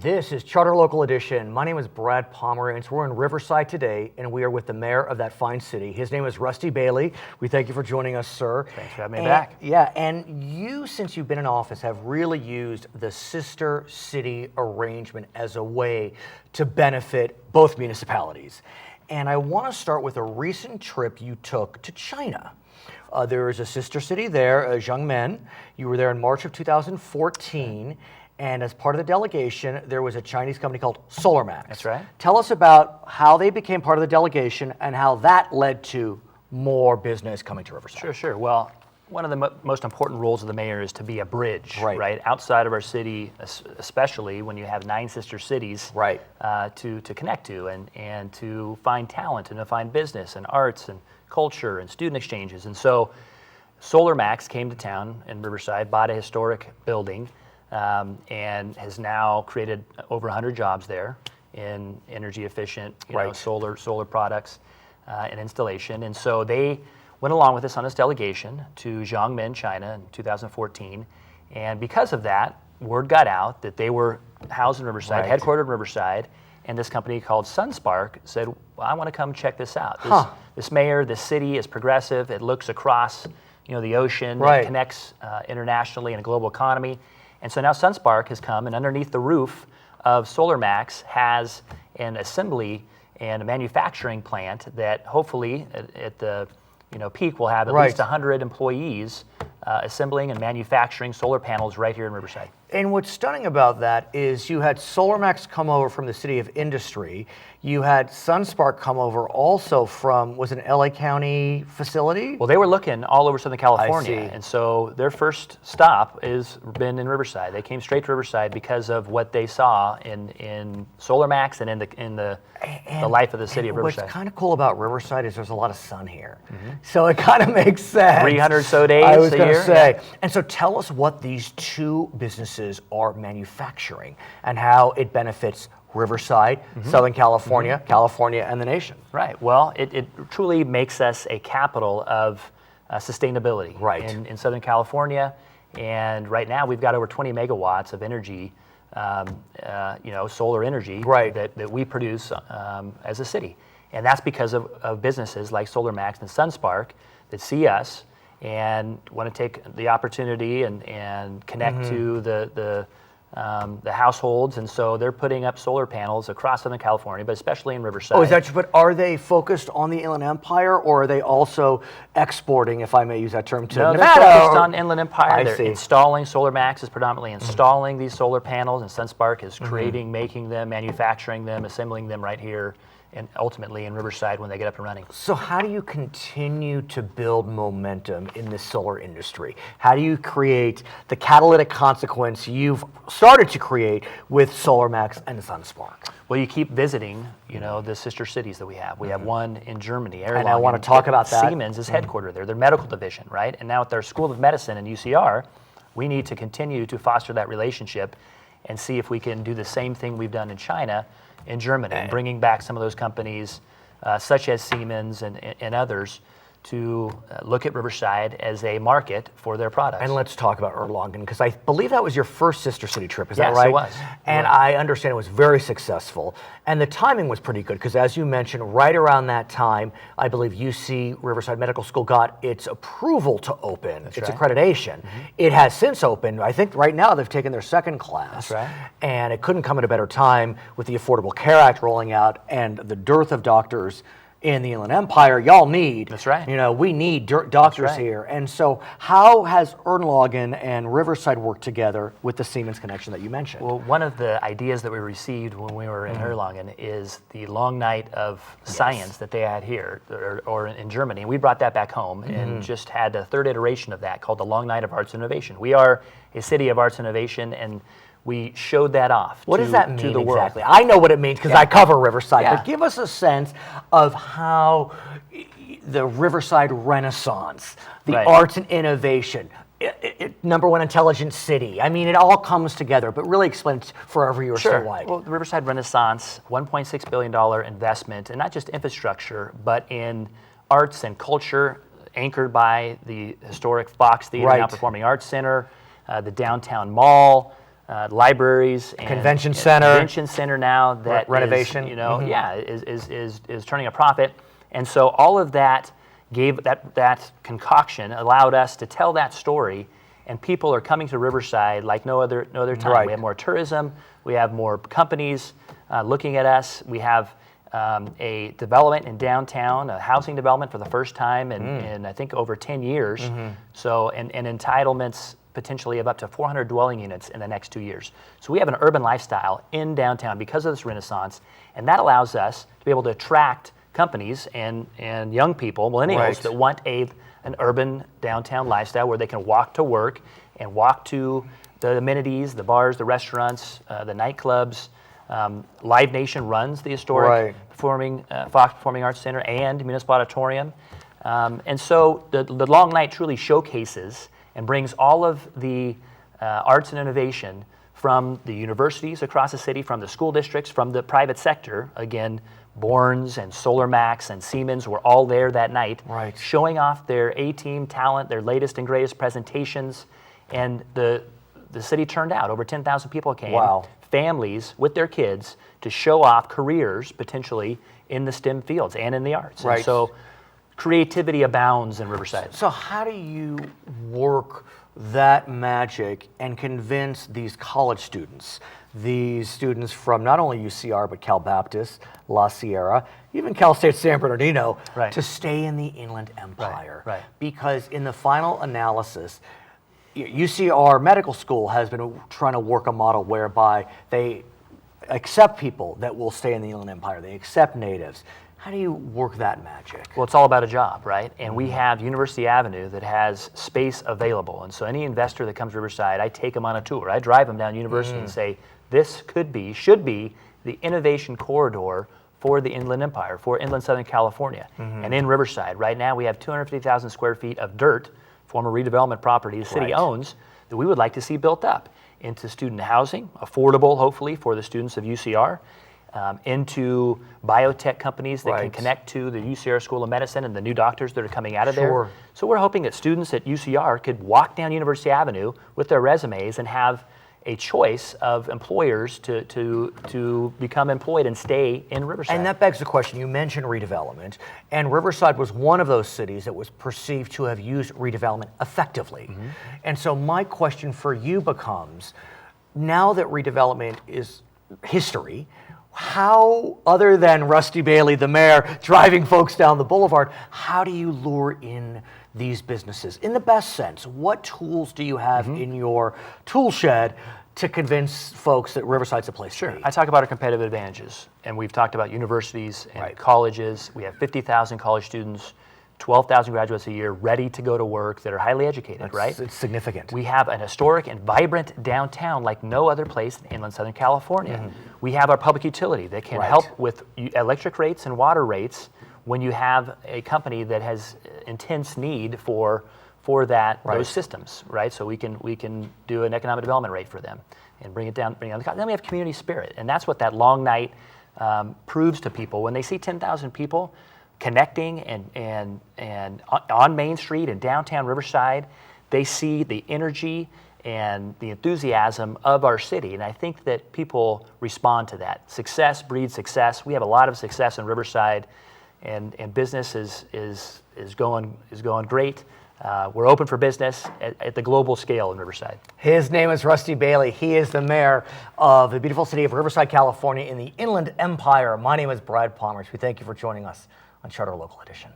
This is Charter Local Edition. My name is Brad Pomerance. We're in Riverside today, and we are with the mayor of that fine city. His name is Rusty Bailey. We thank you for joining us, sir. Thanks for having me back. Yeah, and you, since you've been in office, have really used the sister city arrangement as a way to benefit both municipalities. And I want to start with a recent trip you took to China. There is a sister city there, Xiamen. You were there in March of 2014. And as part of the delegation, there was a Chinese company called Solarmax. That's right. Tell us about how they became part of the delegation and how that led to more business coming to Riverside. Sure. Well, one of the most important roles of the mayor is to be a bridge, right? Outside of our city, especially when you have 9 sister cities, right? To connect to and to find talent and to find business and arts and culture and student exchanges. And so Solarmax came to town in Riverside, bought a historic building, and has now created over 100 jobs there in energy efficient, solar products and installation. And so they went along with us on this delegation to Xiamen, China in 2014. And because of that, word got out that they were housed in Riverside, headquartered in Riverside, and this company called SunSpark said, well, I want to come check this out. This mayor, this city is progressive. It looks across the ocean. It connects internationally in a global economy. And so now SunSpark has come, and underneath the roof of Solarmax has an assembly and a manufacturing plant that hopefully at the peak will have at least 100 employees assembling and manufacturing solar panels right here in Riverside. And what's stunning about that is you had Solarmax come over from the City of Industry. You had SunSpark come over also from, was it an LA County facility? Well, they were looking all over Southern California. And so their first stop has been in Riverside. They came straight to Riverside because of what they saw in Solarmax and in the life of the city of Riverside. What's kind of cool about Riverside is there's a lot of sun here. So it kind of makes sense. 300 so days I was a going year. to say. Yeah. And so tell us what these two businesses are manufacturing and how it benefits Riverside, Southern California, California, and the nation. Right. Well, it truly makes us a capital of sustainability in Southern California. And right now we've got over 20 megawatts of energy, solar energy that we produce as a city. And that's because of businesses like SolarMax and SunSpark that see us and want to take the opportunity and connect to the households, and so they're putting up solar panels across Southern California, but especially in Riverside. Oh, is that true? But are they focused on the Inland Empire, or are they also exporting, if I may use that term, to Nevada? They're focused on Inland Empire. They're see. installing, SolarMax is predominantly installing these solar panels, and SunSpark is creating, making them, manufacturing them, assembling them right here, and ultimately in Riverside when they get up and running. So how do you continue to build momentum in the solar industry? How do you create the catalytic consequence you've started to create with SolarMax and SunSpark? Well, you keep visiting, the sister cities that we have. We have one in Germany, Erlangen. And I want to talk about that. Siemens is headquartered there, their medical division, right? And now at their School of Medicine in UCR, we need to continue to foster that relationship and see if we can do the same thing we've done in China in Germany, and bringing back some of those companies such as Siemens and others to look at Riverside as a market for their products. And let's talk about Erlangen, because I believe that was your first sister city trip, is that right? Yes, it was. And I understand it was very successful. And the timing was pretty good, because as you mentioned, right around that time, I believe UC Riverside Medical School got its approval to open, its accreditation. It has since opened. I think right now they've taken their second class. That's right. And it couldn't come at a better time with the Affordable Care Act rolling out and the dearth of doctors in the Inland Empire. Y'all need. That's right. We need doctors here. And so how has Erlangen and Riverside worked together with the Siemens connection that you mentioned? Well, one of the ideas that we received when we were in Erlangen is the long night of science that they had here or in Germany. And we brought that back home and just had a third iteration of that called the Long Night of Arts Innovation. We are a city of arts innovation, and we showed that off what does that mean to the world. Exactly? I know what it means because I cover Riverside, but give us a sense of how the Riverside Renaissance, the arts and innovation, number one intelligent city. I mean, it all comes together, but really explain it for every or so wide. Well, the Riverside Renaissance, $1.6 billion investment, and not just infrastructure, but in arts and culture, anchored by the historic Fox Theater, now Performing Arts Center, the downtown mall, libraries, and convention center. Convention center now that renovation. Is turning a profit, and so all of that gave that concoction allowed us to tell that story, and people are coming to Riverside like no other time. Right. We have more tourism, we have more companies looking at us. We have a development in downtown, a housing development for the first time in I think over 10 years. So and entitlements potentially of up to 400 dwelling units in the next 2 years. So we have an urban lifestyle in downtown because of this renaissance, and that allows us to be able to attract companies and young people, millennials, Right. that want an urban downtown lifestyle where they can walk to work and walk to the amenities, the bars, the restaurants, the nightclubs. Live Nation runs the historic Right. Fox Performing Arts Center and Municipal Auditorium. And so the Long Night truly showcases and brings all of the arts and innovation from the universities across the city, from the school districts, from the private sector. Again, Bournes and Solar Max and Siemens were all there that night, Right. showing off their A-team talent, their latest and greatest presentations. And the city turned out. Over 10,000 people came. Wow. Families with their kids to show off careers potentially in the STEM fields and in the arts. Right. And so creativity abounds in Riverside. So how do you work that magic and convince these college students, these students from not only UCR but Cal Baptist, La Sierra, even Cal State San Bernardino, Right. to stay in the Inland Empire? Right. Because in the final analysis, UCR Medical School has been trying to work a model whereby they accept people that will stay in the Inland Empire. They accept natives. How do you work that magic? Well, it's all about a job, right? And we have University Avenue that has space available. And so any investor that comes to Riverside, I take them on a tour. I drive them down University and say, this should be the innovation corridor for the Inland Empire, for Inland Southern California. And in Riverside, right now we have 250,000 square feet of dirt, former redevelopment property the city Right. owns, that we would like to see built up into student housing, affordable hopefully for the students of UCR, into biotech companies that can Right. connect to the UCR School of Medicine and the new doctors that are coming out of Sure. there. So we're hoping that students at UCR could walk down University Avenue with their resumes and have a choice of employers to become employed and stay in Riverside. And that begs the question, you mentioned redevelopment, and Riverside was one of those cities that was perceived to have used redevelopment effectively. And so my question for you becomes, now that redevelopment is history, how, other than Rusty Bailey, the mayor, driving folks down the boulevard, how do you lure in these businesses? In the best sense, what tools do you have in your tool shed to convince folks that Riverside's a place to be? I talk about our competitive advantages, and we've talked about universities and Right. colleges. We have 50,000 college students, 12,000 graduates a year ready to go to work that are highly educated, right? It's significant. We have an historic and vibrant downtown like no other place in Inland Southern California. We have our public utility that can Right. help with electric rates and water rates when you have a company that has intense need for that Right. those systems, right? So we can do an economic development rate for them and bring it down the cost. Then we have community spirit, and that's what that Long Night proves to people. When they see 10,000 people connecting and on Main Street and downtown Riverside, they see the energy and the enthusiasm of our city, and I think that people respond to that. Success breeds success. We have a lot of success in Riverside, and business is going great. We're open for business at the global scale in Riverside. His name is Rusty Bailey. He is the mayor of the beautiful city of Riverside, California in the Inland Empire. My name is Brad Pomerance. We thank you for joining us on Charter Local Edition.